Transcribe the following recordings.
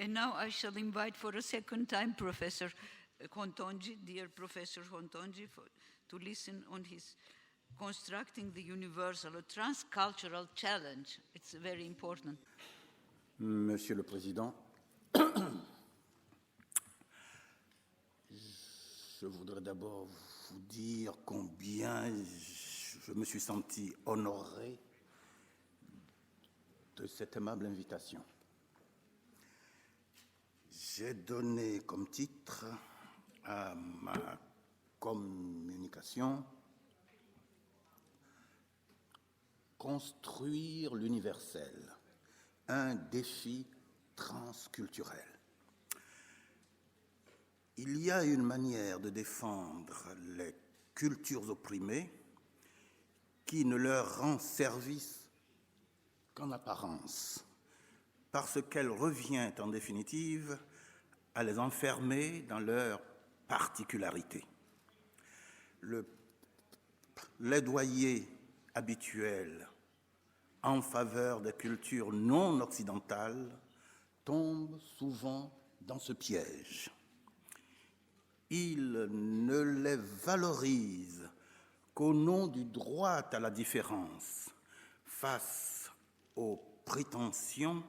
And now I shall invite for a second time Professor Hontonji, dear Professor Hontonji, to listen on his Constructing the Universal, a Transcultural Challenge. It's very important. Monsieur le Président, je voudrais d'abord vous dire combien je me suis senti honoré de cette aimable invitation. J'ai donné comme titre à ma communication « Construire l'universel, un défi transculturel ». Il y a une manière de défendre les cultures opprimées qui ne leur rend service qu'en apparence, parce qu'elle revient en définitive à les enfermer dans leur particularité. Le plaidoyer habituel en faveur des cultures non occidentales tombe souvent dans ce piège. Il ne les valorise qu'au nom du droit à la différence face aux prétentions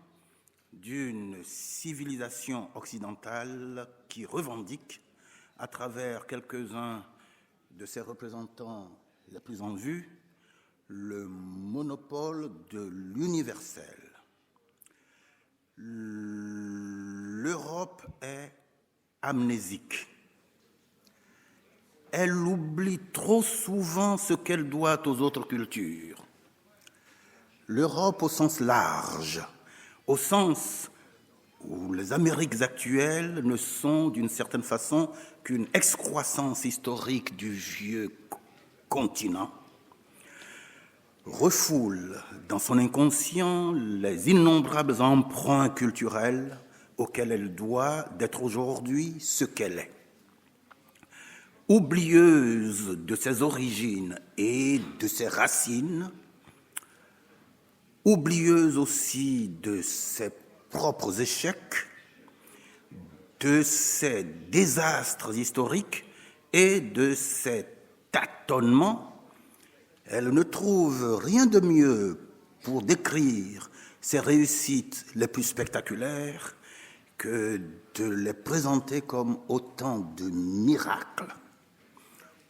d'une civilisation occidentale qui revendique, à travers quelques-uns de ses représentants les plus en vue, le monopole de l'universel. L'Europe est amnésique. Elle oublie trop souvent ce qu'elle doit aux autres cultures. L'Europe au sens large, au sens où les Amériques actuelles ne sont d'une certaine façon qu'une excroissance historique du vieux continent, refoule dans son inconscient les innombrables emprunts culturels auxquels elle doit d'être aujourd'hui ce qu'elle est. Oublieuse de ses origines et de ses racines, oublieuse aussi de ses propres échecs, de ses désastres historiques et de ses tâtonnements, elle ne trouve rien de mieux pour décrire ses réussites les plus spectaculaires que de les présenter comme autant de miracles,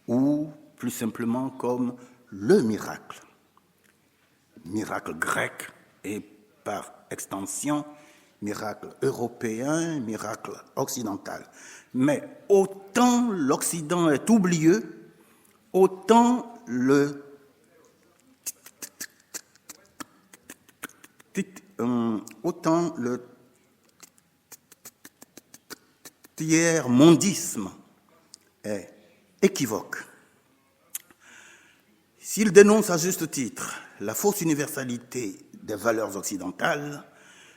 ou plus simplement comme le miracle. Miracle grec et par extension, miracle européen, miracle occidental. Mais autant l'Occident est oublieux, autant le tiers-mondisme est équivoque. S'il dénonce à juste titre la fausse universalité des valeurs occidentales,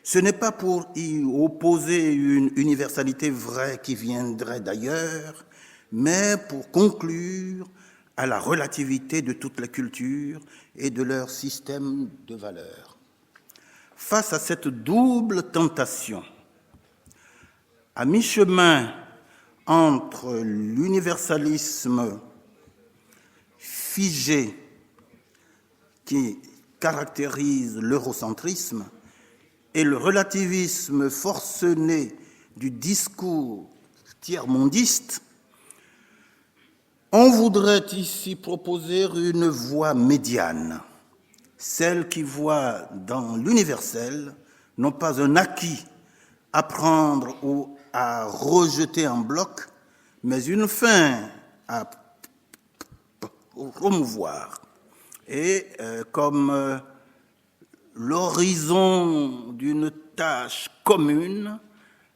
ce n'est pas pour y opposer une universalité vraie qui viendrait d'ailleurs, mais pour conclure à la relativité de toutes les cultures et de leur système de valeurs. Face à cette double tentation, à mi-chemin entre l'universalisme figé qui caractérise l'eurocentrisme et le relativisme forcené du discours tiers-mondiste, on voudrait ici proposer une voie médiane, celle qui voit dans l'universel non pas un acquis à prendre ou à rejeter en bloc, mais une fin à promouvoir. Et comme l'horizon d'une tâche commune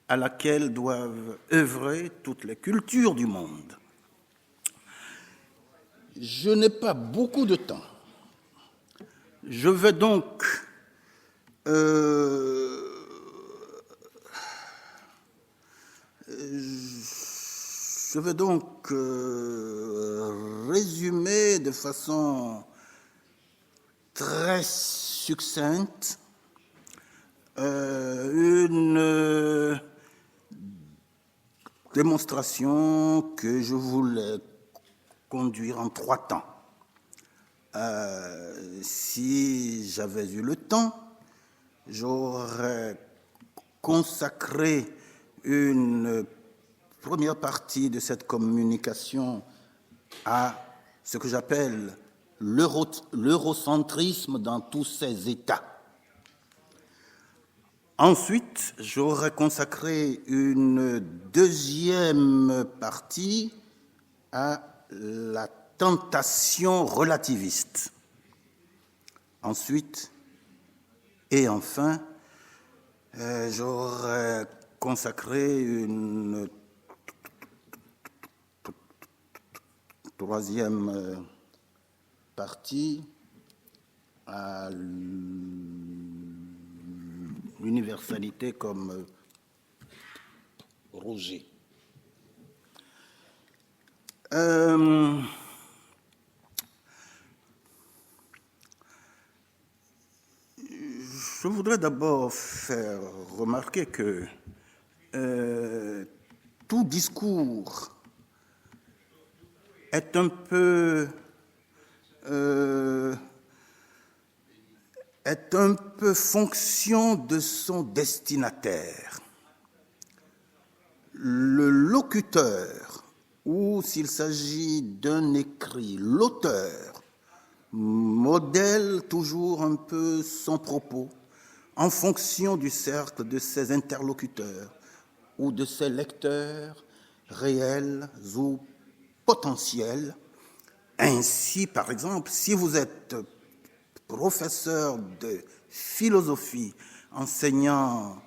à laquelle doivent œuvrer toutes les cultures du monde. Je n'ai pas beaucoup de temps. Je vais donc résumer de façon très succincte une démonstration que je voulais conduire en 3 temps. Si j'avais eu le temps, j'aurais consacré une première partie de cette communication à ce que j'appelle l'eurocentrisme dans tous ses états. Ensuite, j'aurais consacré une deuxième partie à la tentation relativiste. Ensuite, et enfin, j'aurais consacré une troisième partie à l'universalité comme Roger. Je voudrais d'abord faire remarquer que tout discours est un peu fonction de son destinataire. Le locuteur, ou s'il s'agit d'un écrit, l'auteur, modèle toujours un peu son propos en fonction du cercle de ses interlocuteurs ou de ses lecteurs réels ou potentiels. Ainsi, par exemple, si vous êtes professeur de philosophie enseignant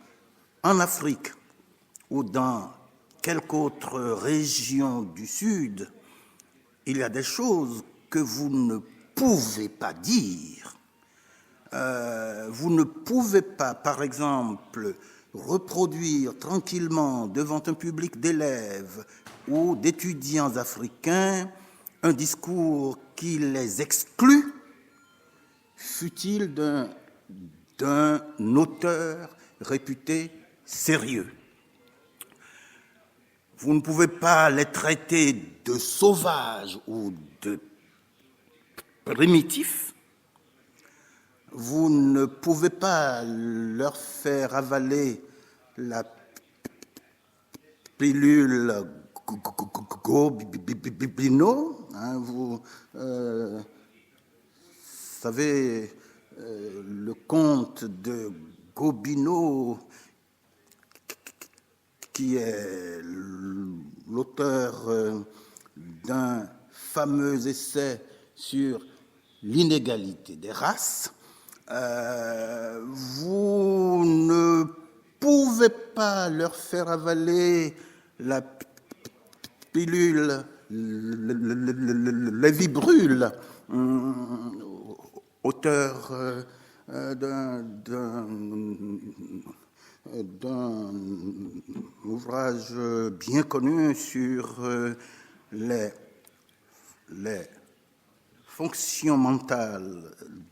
en Afrique ou dans quelque autre région du Sud, il y a des choses que vous ne pouvez pas dire. Vous ne pouvez pas, par exemple, reproduire tranquillement devant un public d'élèves ou d'étudiants africains un discours qui les exclut, fût-il d'un auteur réputé sérieux. Vous ne pouvez pas les traiter de sauvages ou de primitifs. Vous ne pouvez pas leur faire avaler la pilule Gobineau. Vous savez, le conte de Gobineau, qui est l'auteur d'un fameux essai sur l'inégalité des races, vous ne pouvez pas leur faire avaler la pilule Lévi-Brûle, auteur d'un ouvrage bien connu sur les fonctions mentales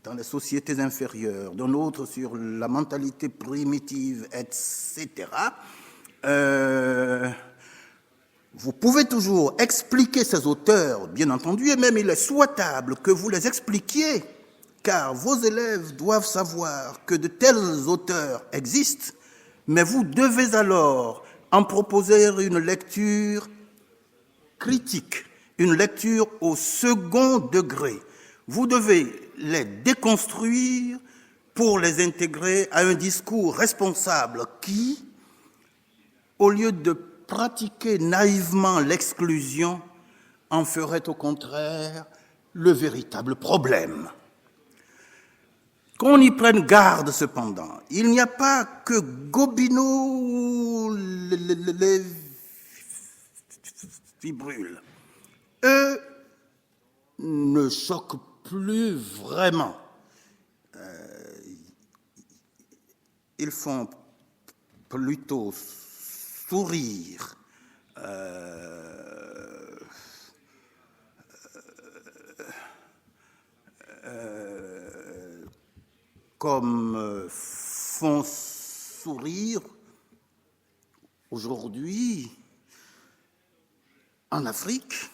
dans les sociétés inférieures, d'un autre sur la mentalité primitive, etc. Vous pouvez toujours expliquer ces auteurs, bien entendu, et même il est souhaitable que vous les expliquiez, car vos élèves doivent savoir que de tels auteurs existent, mais vous devez alors en proposer une lecture critique, une lecture au second degré. Vous devez les déconstruire pour les intégrer à un discours responsable qui, au lieu de pratiquer naïvement l'exclusion, en ferait au contraire le véritable problème. Qu'on y prenne garde cependant, il n'y a pas que Gobineau ou les Lévi-Brûle. Eux ne choquent plus vraiment. Ils font plutôt sourire. Comme font sourire aujourd'hui en Afrique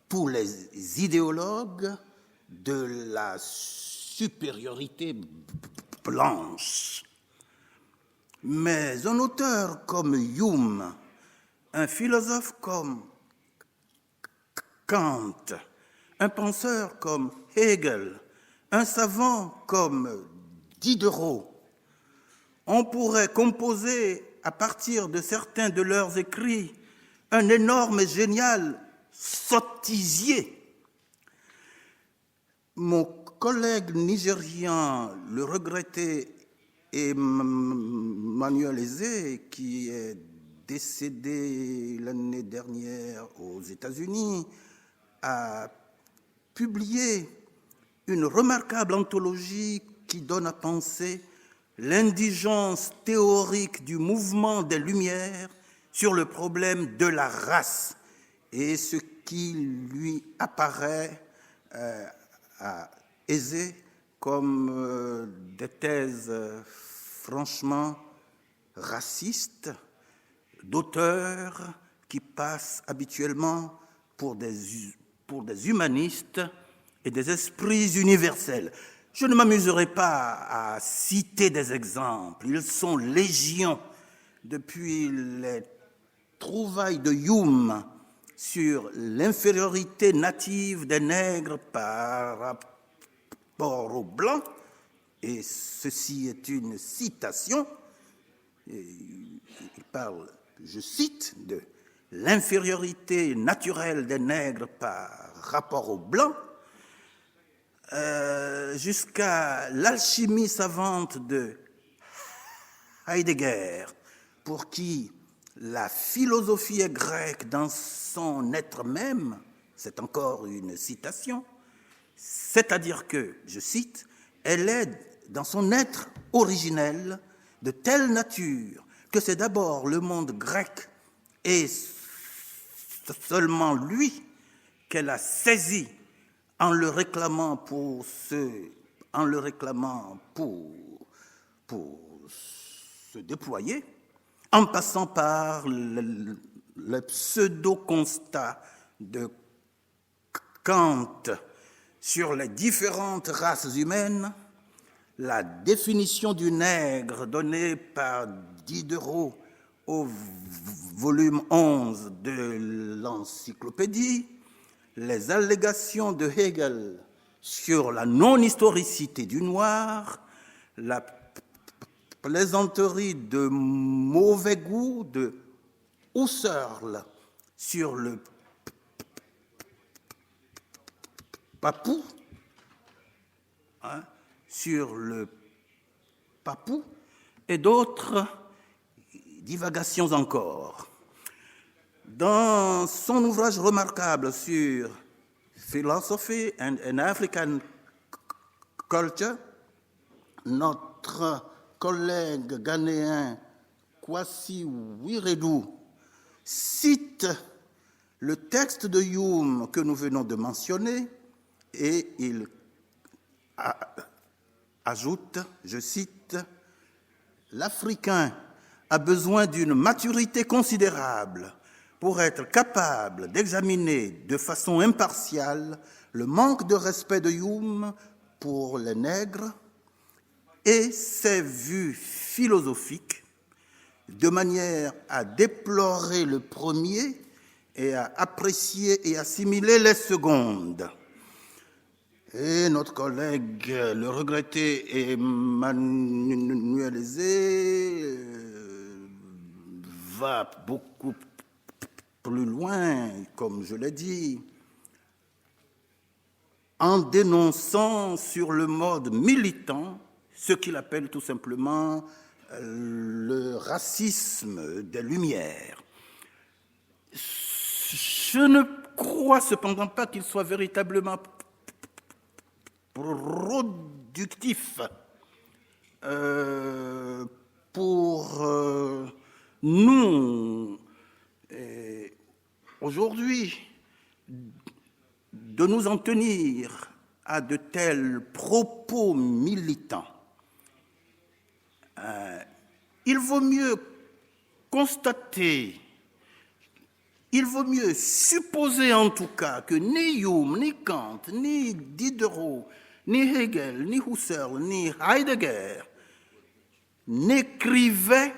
pour les idéologues de la supériorité blanche. Mais un auteur comme Hume, un philosophe comme Kant, un penseur comme Hegel, un savant comme Diderot, on pourrait composer à partir de certains de leurs écrits un énorme et génial sottisier. Mon collègue nigérian, le regretté Emmanuel Eze, qui est décédé l'année dernière aux États-Unis, a publié une remarquable anthologie qui donne à penser l'indigence théorique du mouvement des Lumières sur le problème de la race et ce qui lui apparaît à Eze comme des thèses franchement racistes d'auteurs qui passent habituellement pour des humanistes et des esprits universels. Je ne m'amuserai pas à citer des exemples, ils sont légion. Depuis les trouvailles de Hume sur l'infériorité native des nègres par rapport aux blancs, et ceci est une citation, il parle, je cite, de l'infériorité naturelle des nègres par rapport aux blancs, jusqu'à l'alchimie savante de Heidegger, pour qui la philosophie est grecque dans son être même, c'est encore une citation, c'est-à-dire que, je cite, elle est dans son être originel de telle nature que c'est d'abord le monde grec et seulement lui qu'elle a saisi en le réclamant pour se déployer, en passant par le pseudo-constat de Kant sur les différentes races humaines, la définition du nègre donnée par Diderot au volume 11 de l'encyclopédie, les allégations de Hegel sur la non-historicité du noir, la plaisanterie de mauvais goût de Husserl sur le papou, et d'autres divagations encore. Dans son ouvrage remarquable sur Philosophy and African Culture, notre collègue ghanéen Kwasi Wiredu cite le texte de Hume que nous venons de mentionner et il ajoute, je cite, « L'Africain a besoin d'une maturité considérable pour être capable d'examiner de façon impartiale le manque de respect de Hume pour les nègres et ses vues philosophiques, de manière à déplorer le premier et à apprécier et assimiler les secondes. » Et notre collègue, le regretté Emmanuel Eze, va beaucoup plus loin, comme je l'ai dit, en dénonçant sur le mode militant ce qu'il appelle tout simplement le racisme des Lumières. Je ne crois cependant pas qu'il soit véritablement productif pour nous aujourd'hui de nous en tenir à de tels propos militants. il vaut mieux constater, il vaut mieux supposer en tout cas que ni Hume, ni Kant, ni Diderot, ni Hegel, ni Husserl, ni Heidegger n'écrivaient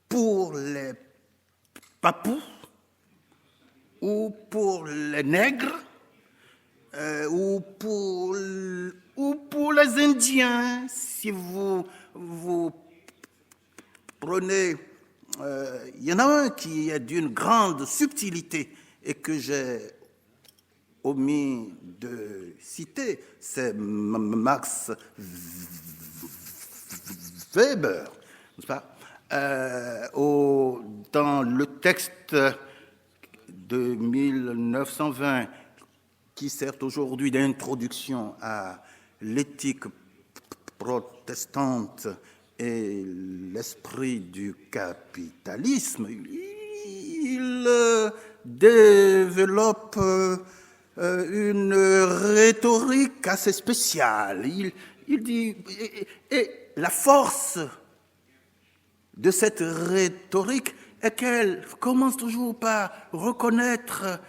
pour les papous ou pour les nègres ou pour les Indiens. Si vous prenez, il y en a un qui est d'une grande subtilité et que j'ai omis de citer, c'est Max Weber, n'est-ce pas? Dans le texte de 1920, qui sert aujourd'hui d'introduction à l'éthique protestante et l'esprit du capitalisme, il développe une rhétorique assez spéciale. Il dit, et la force de cette rhétorique est qu'elle commence toujours par reconnaître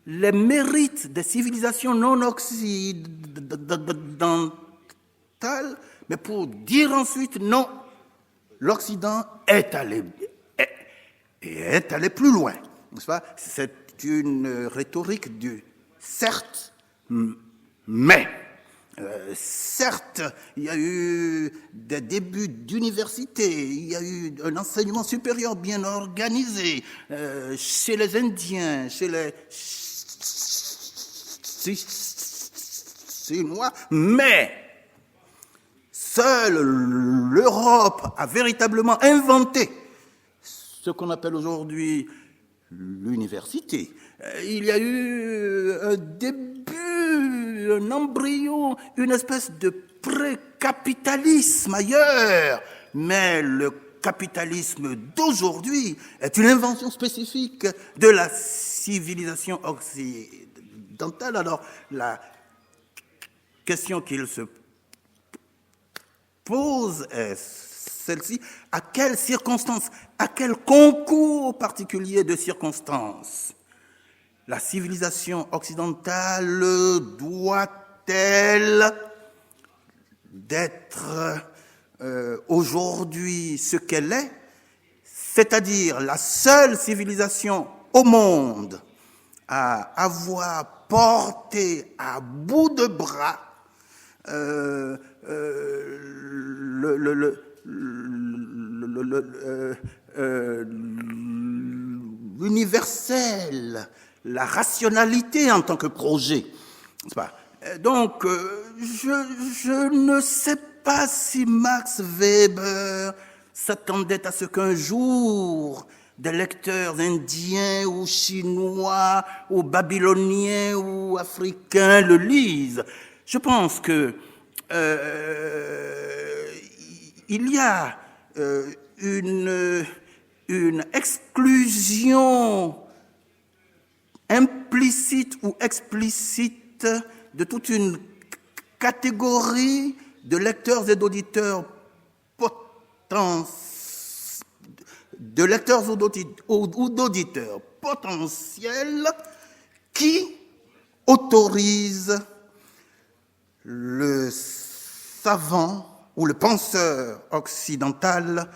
les mérites des civilisations non occidentales, mais pour dire ensuite non, l'Occident est allé plus loin, n'est-ce pas? C'est une rhétorique du certes, mais. Certes, il y a eu des débuts d'université, il y a eu un enseignement supérieur bien organisé chez les Indiens, chez les Chinois, mais seule l'Europe a véritablement inventé ce qu'on appelle aujourd'hui l'université. Il y a eu un début, un embryon, une espèce de pré-capitalisme ailleurs, mais le capitalisme d'aujourd'hui est une invention spécifique de la civilisation occidentale. Alors, la question qu'il se pose est celle-ci: à quelles circonstances, à quel concours particulier de circonstances la civilisation occidentale doit-elle d'être aujourd'hui ce qu'elle est, c'est-à-dire la seule civilisation au monde à avoir porté à bout de bras l'universel, la rationalité en tant que projet. Donc, je ne sais pas si Max Weber s'attendait à ce qu'un jour des lecteurs indiens ou chinois ou babyloniens ou africains le lisent. Je pense que il y a une exclusion implicite ou explicite de toute une catégorie de lecteurs et d'auditeurs potentiels qui autorisent le savant ou le penseur occidental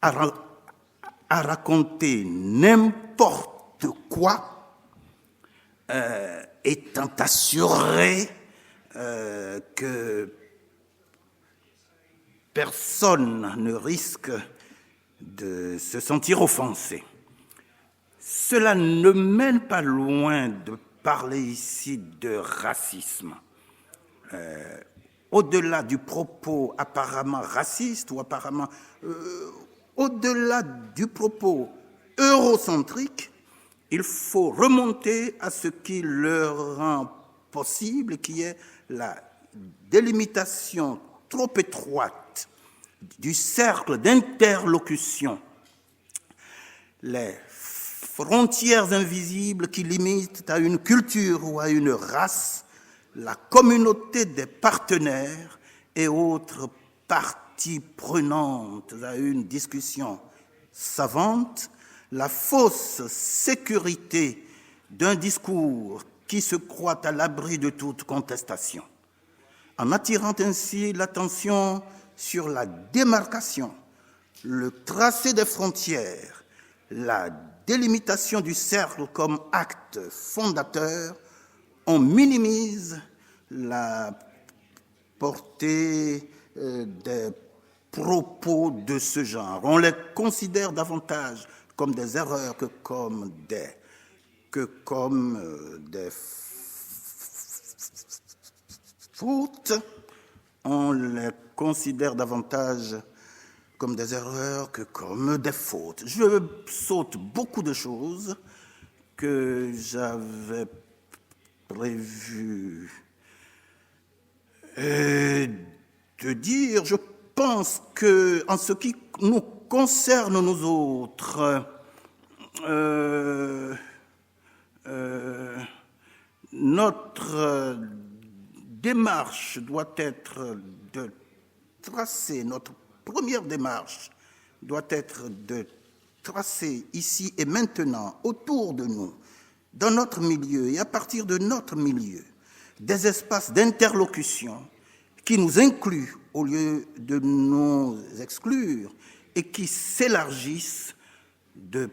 à raconter n'importe quoi, étant assuré que personne ne risque de se sentir offensé. Cela ne mène pas loin de parler ici de racisme. Au-delà du propos apparemment raciste ou apparemment au-delà du propos eurocentrique, il faut remonter à ce qui le rend possible, qui est la délimitation trop étroite du cercle d'interlocution, les frontières invisibles qui limitent à une culture ou à une race la communauté des partenaires et autres parties parties prenantes à une discussion savante, la fausse sécurité d'un discours qui se croit à l'abri de toute contestation, en attirant ainsi l'attention sur la démarcation, le tracé des frontières, la délimitation du cercle comme acte fondateur, on minimise la portée des propos de ce genre. On les considère davantage comme des erreurs que comme des fautes. On les considère davantage comme des erreurs que comme des fautes. Je saute beaucoup de choses que j'avais prévu de dire. Je pense que, en ce qui nous concerne, nous autres, notre démarche doit être de tracer, notre première démarche doit être de tracer ici et maintenant, autour de nous, dans notre milieu et à partir de notre milieu, des espaces d'interlocution qui nous incluent au lieu de nous exclure et qui s'élargissent de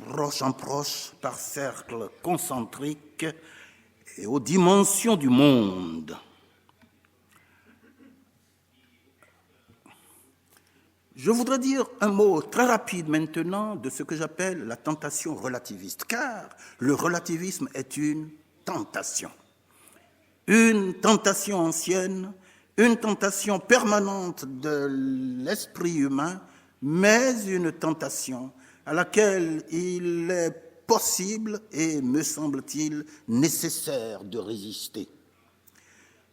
proche en proche par cercles concentriques et aux dimensions du monde. Je voudrais dire un mot très rapide maintenant de ce que j'appelle la tentation relativiste, car le relativisme est une tentation ancienne, une tentation permanente de l'esprit humain, mais une tentation à laquelle il est possible et, me semble-t-il, nécessaire de résister.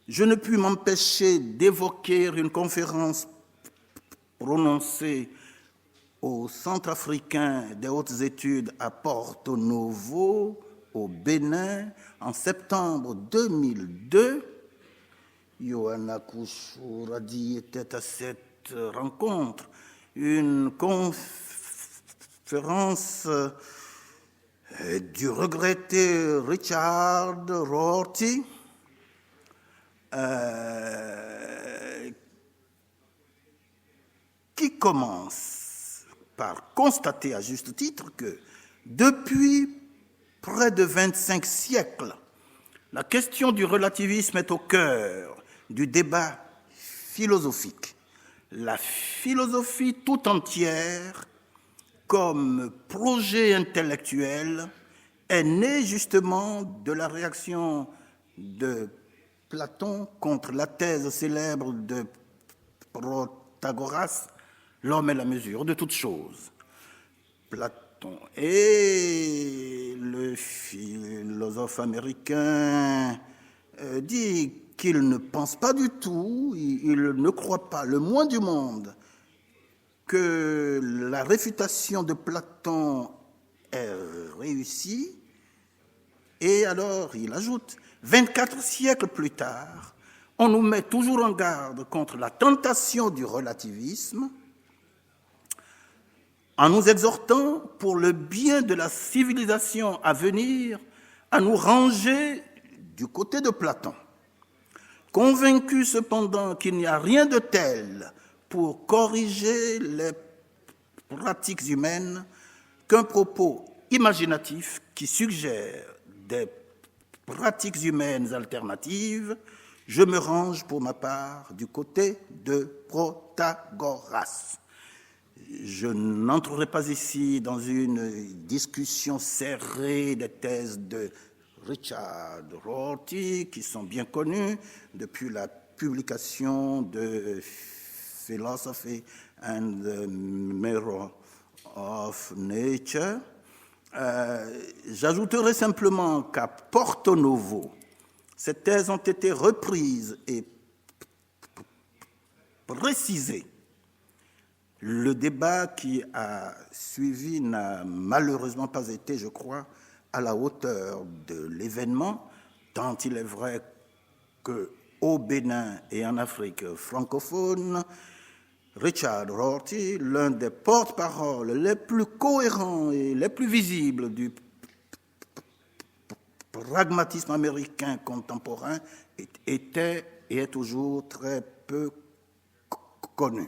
Je ne puis m'empêcher d'évoquer une conférence prononcée au Centre africain des hautes études à Porto Novo, au Bénin, en septembre 2002. Johanna Kouchouradi était à cette rencontre, une conférence du regretté Richard Rorty, qui commence par constater à juste titre que depuis près de 25 siècles, la question du relativisme est au cœur du débat philosophique. La philosophie tout entière, comme projet intellectuel, est née justement de la réaction de Platon contre la thèse célèbre de Protagoras, l'homme est la mesure de toute chose. Platon et le philosophe américain dit qu'il ne pense pas du tout, il ne croit pas le moins du monde que la réfutation de Platon est réussie. Et alors, il ajoute, 24 siècles plus tard, on nous met toujours en garde contre la tentation du relativisme en nous exhortant, pour le bien de la civilisation à venir, à nous ranger du côté de Platon. Convaincu cependant qu'il n'y a rien de tel pour corriger les pratiques humaines qu'un propos imaginatif qui suggère des pratiques humaines alternatives, je me range pour ma part du côté de Protagoras. Je n'entrerai pas ici dans une discussion serrée des thèses de Richard Rorty, qui sont bien connues depuis la publication de Philosophy and the Mirror of Nature. J'ajouterai simplement qu'à Porto Novo, ces thèses ont été reprises et précisées. Le débat qui a suivi n'a malheureusement pas été, je crois, à la hauteur de l'événement, tant il est vrai qu'au Bénin et en Afrique francophone, Richard Rorty, l'un des porte-paroles les plus cohérents et les plus visibles du pragmatisme américain contemporain, était et est toujours très peu connu.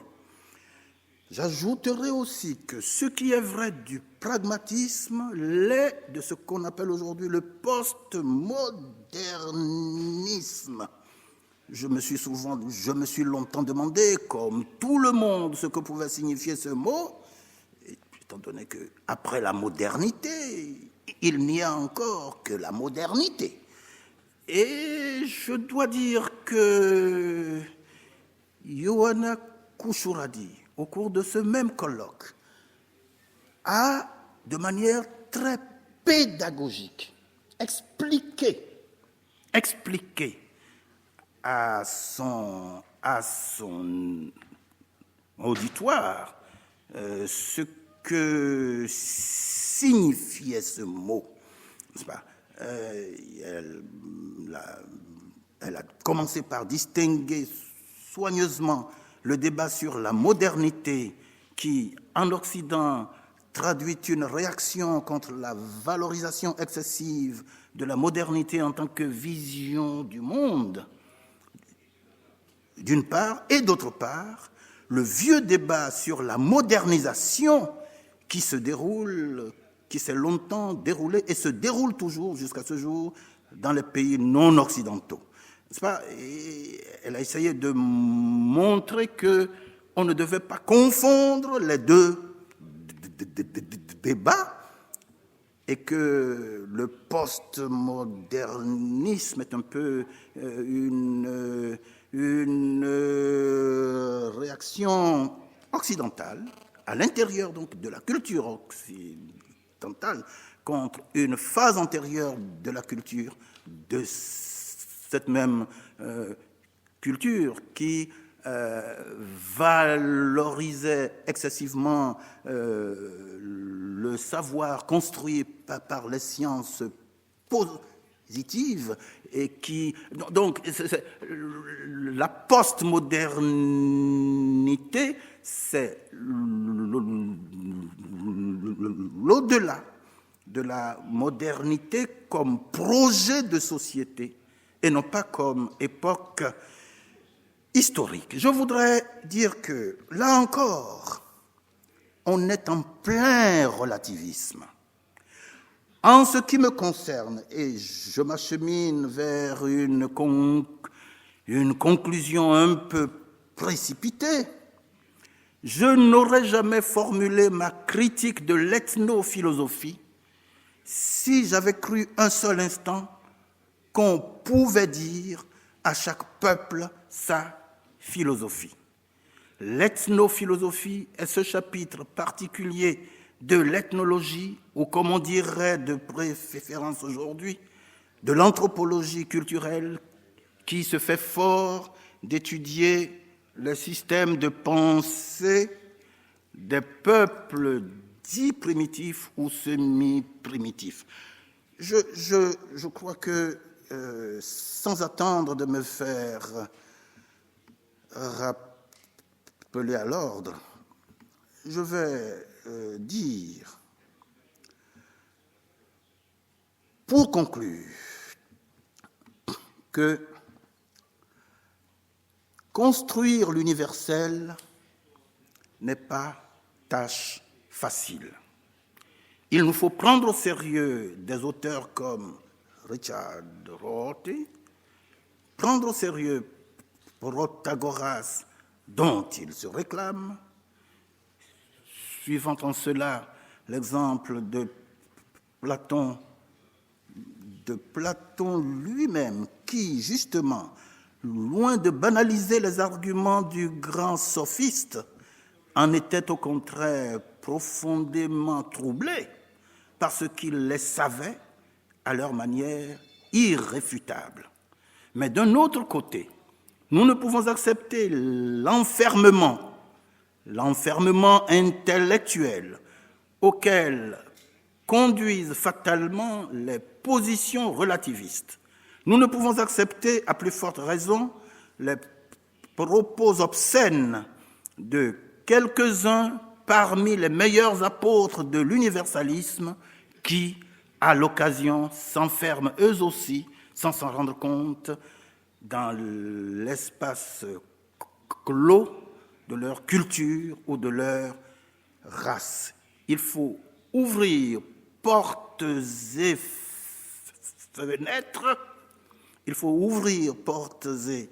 J'ajouterai aussi que ce qui est vrai du pragmatisme l'est de ce qu'on appelle aujourd'hui le postmodernisme. Je me suis longtemps demandé, comme tout le monde, ce que pouvait signifier ce mot, étant donné qu'après la modernité, il n'y a encore que la modernité. Et je dois dire que Ioana Kouchouradi, au cours de ce même colloque, a, de manière très pédagogique, expliqué à son auditoire ce que signifiait ce mot. N'est-ce pas? Elle a commencé par distinguer soigneusement le débat sur la modernité qui, en Occident, traduit une réaction contre la valorisation excessive de la modernité en tant que vision du monde, d'une part, et d'autre part, le vieux débat sur la modernisation qui s'est longtemps déroulé et se déroule toujours jusqu'à ce jour dans les pays non occidentaux. N'est-ce pas? Et elle a essayé de montrer qu'on ne devait pas confondre les deux débats et que le postmodernisme est un peu une réaction occidentale, à l'intérieur donc de la culture occidentale, contre une phase antérieure de la culture, de cette même culture qui valorisait excessivement le savoir construit par les sciences positives et qui... Donc, la postmodernité, c'est l'au-delà de la modernité comme projet de société et non pas comme époque historique. Je voudrais dire que, là encore, on est en plein relativisme. En ce qui me concerne, et je m'achemine vers une conclusion un peu précipitée, je n'aurais jamais formulé ma critique de l'ethnophilosophie si j'avais cru un seul instant qu'on pouvait dire à chaque peuple sa philosophie. L'ethnophilosophie est ce chapitre particulier de l'ethnologie, ou comme on dirait de préférence aujourd'hui, de l'anthropologie culturelle qui se fait fort d'étudier le système de pensée des peuples dits primitifs ou semi-primitifs. Je crois que, sans attendre de me faire rappeler à l'ordre, je vais dire, pour conclure, que construire l'universel n'est pas tâche facile. Il nous faut prendre au sérieux des auteurs comme Richard Rorty, prendre au sérieux Protagoras, dont il se réclame, suivant en cela l'exemple de Platon lui-même, qui, justement, loin de banaliser les arguments du grand sophiste, en était au contraire profondément troublé parce qu'il les savait, à leur manière, irréfutables. Mais d'un autre côté, nous ne pouvons accepter l'enfermement intellectuel auquel conduisent fatalement les positions relativistes. Nous ne pouvons accepter, à plus forte raison, les propos obscènes de quelques-uns parmi les meilleurs apôtres de l'universalisme qui, à l'occasion, s'enferment eux aussi, sans s'en rendre compte, dans l'espace clos de leur culture ou de leur race. Il faut ouvrir portes et fenêtres, il faut ouvrir portes et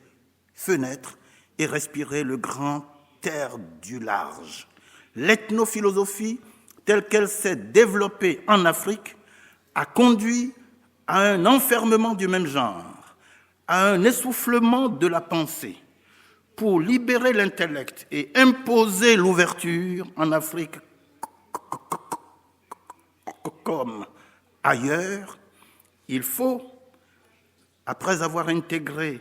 fenêtres et respirer le grand air du large. L'ethnophilosophie, telle qu'elle s'est développée en Afrique, a conduit à un enfermement du même genre, à un essoufflement de la pensée. Pour libérer l'intellect et imposer l'ouverture en Afrique comme ailleurs, il faut, après avoir intégré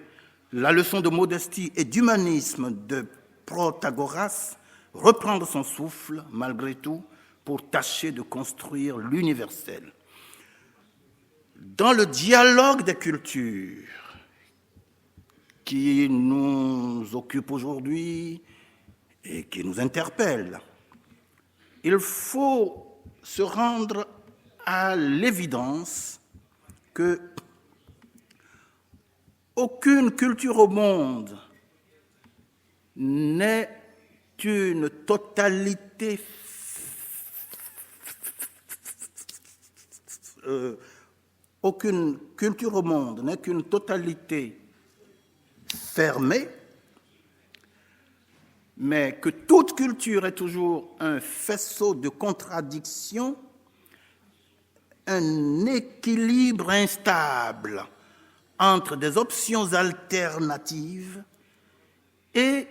la leçon de modestie et d'humanisme de Protagoras, reprendre son souffle, malgré tout, pour tâcher de construire l'universel. Dans le dialogue des cultures qui nous occupe aujourd'hui et qui nous interpelle, il faut se rendre à l'évidence que aucune culture au monde n'est une totalité aucune culture au monde n'est qu'une totalité fermée, mais que toute culture est toujours un faisceau de contradictions, un équilibre instable entre des options alternatives et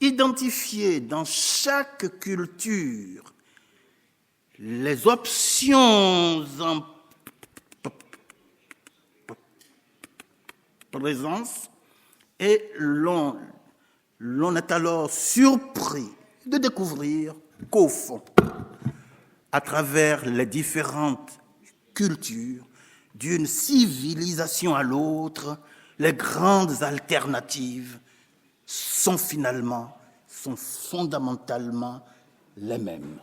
identifier dans chaque culture les options en présence et l'on est alors surpris de découvrir qu'au fond, à travers les différentes cultures, d'une civilisation à l'autre, les grandes alternatives sont fondamentalement les mêmes.